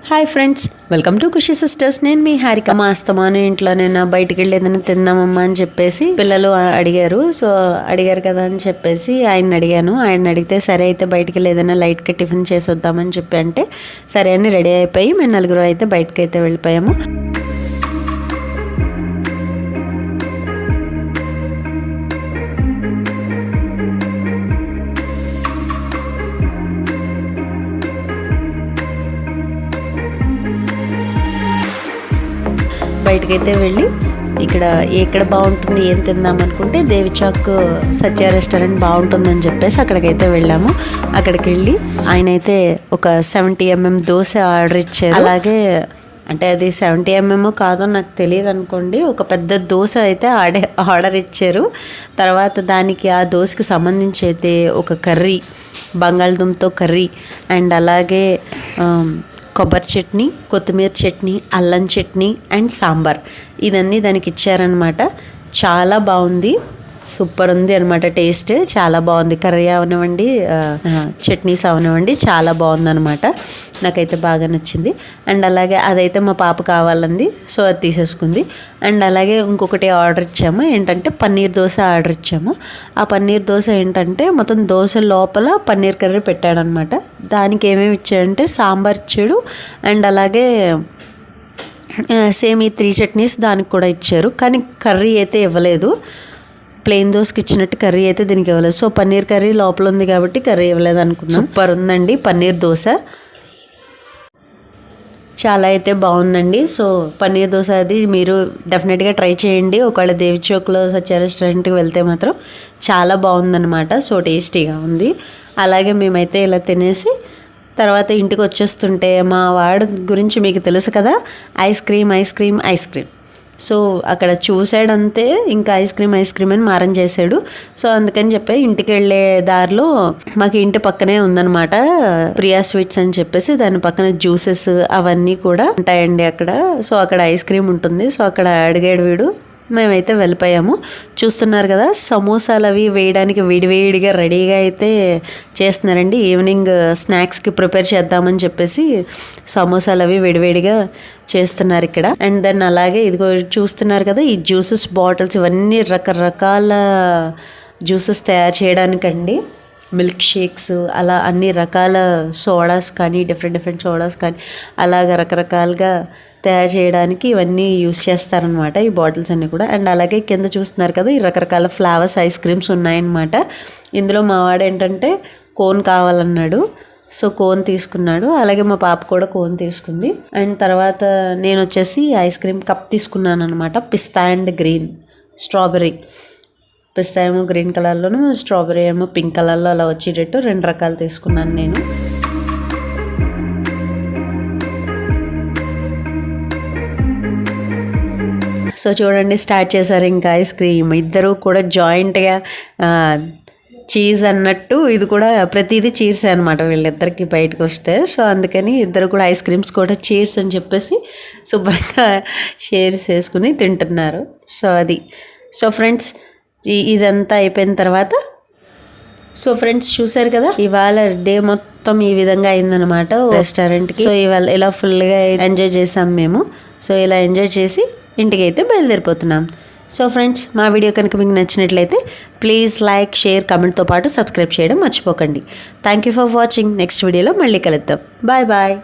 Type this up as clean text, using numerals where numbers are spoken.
Hi friends, welcome to Khushi sisters. నేను మీ హారిక. మా అస్తమాను ఇంట్లోనైనా బయటికి వెళ్ళి ఏదైనా తిందామమ్మా అని చెప్పేసి పిల్లలు అడిగారు. సో అడిగారు కదా అని చెప్పేసి ఆయన అడిగాను. ఆయన అడిగితే సరే అయితే బయటికి వెళ్ళి ఏదైనా లైట్గా టిఫిన్ చేసి వద్దామని చెప్పి అంటే సరే అని రెడీ అయిపోయి మేము నలుగురు అయితే బయటకు అయితే వెళ్ళిపోయాము. బయటకైతే వెళ్ళి ఎక్కడ బాగుంటుంది ఏం తిందాం అనుకుంటే దేవిచాక్ సత్య రెస్టారెంట్ బాగుంటుందని చెప్పేసి అక్కడికైతే వెళ్ళాము. అక్కడికి వెళ్ళి ఆయన అయితే ఒక 70 mm దోశ ఆర్డర్ ఇచ్చారు. అలాగే అంటే అది 70 mm కాదో నాకు తెలియదు అనుకోండి, ఒక పెద్ద దోశ అయితే ఆర్డర్ ఇచ్చారు. తర్వాత దానికి ఆ దోశకి సంబంధించి అయితే ఒక కర్రీ, బంగాళదుంపతో కర్రీ అండ్ అలాగే కొబ్బరి చట్నీ, కొత్తిమీర చట్నీ, అల్లం చట్నీ అండ్ సాంబార్ ఇదన్నీ దానికి ఇచ్చారనమాట. చాలా బాగుంది, సూపర్ ఉంది అనమాట. టేస్ట్ చాలా బాగుంది. కర్రీ అవనివ్వండి, చట్నీస్ అవనివ్వండి, చాలా బాగుంది అనమాట. నాకైతే బాగా నచ్చింది. అండ్ అలాగే అదైతే మా పాప కావాలంది, సో అది తీసేసుకుంది. అండ్ అలాగే ఇంకొకటి ఆర్డర్ ఇచ్చాము, ఏంటంటే పన్నీర్ దోశ ఆర్డర్ ఇచ్చాము. ఆ పన్నీర్ దోశ ఏంటంటే మొత్తం దోశ లోపల పన్నీర్ కర్రీ పెట్టాడనమాట. దానికి ఏమేమి ఇచ్చాడంటే సాంబార్ ఇచ్చాడు అండ్ అలాగే సేమ్ ఈ 3 చట్నీస్ దానికి కూడా ఇచ్చారు. కానీ కర్రీ అయితే ఇవ్వలేదు. ప్లెయిన్ దోశకి ఇచ్చినట్టు కర్రీ అయితే దీనికి ఇవ్వలేదు. సో పన్నీర్ కర్రీ లోపల ఉంది కాబట్టి కర్రీ ఇవ్వలేదు అనుకున్నాం. సూపర్ ఉందండి పన్నీర్ దోశ, చాలా అయితే బాగుందండి. సో పన్నీర్ దోశ అది మీరు డెఫినెట్గా ట్రై చేయండి. ఒకవేళ దేవిచౌక్లో సత్య రెస్టారెంట్కి వెళ్తే మాత్రం చాలా బాగుందన్నమాట. సో టేస్టీగా ఉంది. అలాగే మేమైతే ఇలా తినేసి తర్వాత ఇంటికి వచ్చేస్తుంటే మా వాడి గురించి మీకు తెలుసు కదా, ఐస్ క్రీమ్. సో అక్కడ చూసాడంతే ఇంకా ఐస్ క్రీమ్ అని మారం చేశాడు. సో అందుకని చెప్పి ఇంటికి వెళ్ళే దారిలో మాకు ఇంటి పక్కనే ఉందన్నమాట ప్రియా స్వీట్స్ అని చెప్పేసి, దాని పక్కన జ్యూసెస్ అవన్నీ కూడా ఉంటాయండి అక్కడ. సో అక్కడ ఐస్ క్రీమ్ ఉంటుంది. సో అక్కడ అడిగాడు వీడు, మేమైతే వెళ్ళిపోయాము. చూస్తున్నారు కదా, సమోసాలు అవి వేయడానికి వేడివేడిగా రెడీగా అయితే చేస్తున్నారండి. ఈవినింగ్ స్నాక్స్కి ప్రిపేర్ చేద్దామని చెప్పేసి సమోసాలు అవి వేడివేడిగా చేస్తున్నారు ఇక్కడ. అండ్ దెన్ అలాగే ఇదిగో చూస్తున్నారు కదా, ఈ జ్యూసెస్ బాటిల్స్ ఇవన్నీ రకరకాల జ్యూసెస్ తయారు చేయడానికండి. మిల్క్ షేక్స్ అలా అన్ని రకాల సోడాస్ కానీ డిఫరెంట్ సోడాస్ కానీ అలాగ రకరకాలుగా తయారు చేయడానికి ఇవన్నీ యూస్ చేస్తారనమాట ఈ బాటిల్స్ అన్నీ కూడా. అండ్ అలాగే కింద చూస్తున్నారు కదా, ఈ రకరకాల ఫ్లేవర్స్ ఐస్ క్రీమ్స్ ఉన్నాయన్నమాట. ఇందులో మా వాడు ఏంటంటే కోన్ కావాలన్నాడు, సో కోన్ తీసుకున్నాడు. అలాగే మా పాప కూడా కోన్ తీసుకుంది. అండ్ తర్వాత నేను వచ్చేసి ఐస్ క్రీమ్ కప్ తీసుకున్నాను అనమాట. పిస్తా అండ్ గ్రీన్ స్ట్రాబెర్రీ. పిస్తా ఏమో గ్రీన్ కలర్లోను, స్ట్రాబెర్రీ ఏమో పింక్ కలర్లో అలా వచ్చేటట్టు 2 రకాలు తీసుకున్నాను నేను. సో చూడండి, స్టార్ట్ చేశారు ఇంకా ఐస్ క్రీమ్. ఇద్దరు కూడా జాయింట్గా చీజ్ అన్నట్టు ఇది కూడా ప్రతిదీ చీర్స్ అనమాట వీళ్ళిద్దరికి బయటకు వస్తే. సో అందుకని ఇద్దరు కూడా ఐస్ క్రీమ్స్ కూడా చీర్స్ అని చెప్పేసి శుభ్రంగా షేర్ చేసుకుని తింటున్నారు. సో అది. సో ఫ్రెండ్స్, ఇదంతా అయిపోయిన తర్వాత సో ఫ్రెండ్స్ చూసారు కదా, ఇవాళ డే మొత్తం ఈ విధంగా అయిందనమాట రెస్టారెంట్కి. సో ఇవాళ ఇలా ఫుల్గా ఎంజాయ్ చేసాం మేము. సో ఇలా ఎంజాయ్ చేసి ఇంటికి అయితే బయలుదేరిపోతున్నాం. సో ఫ్రెండ్స్, మా వీడియో కనుక మీకు నచ్చినట్లయితే ప్లీజ్ లైక్, షేర్, కమెంట్తో పాటు సబ్స్క్రైబ్ చేయడం మర్చిపోకండి. Thank you for watching. Next వీడియోలో మళ్ళీ కలుద్దాం. Bye bye.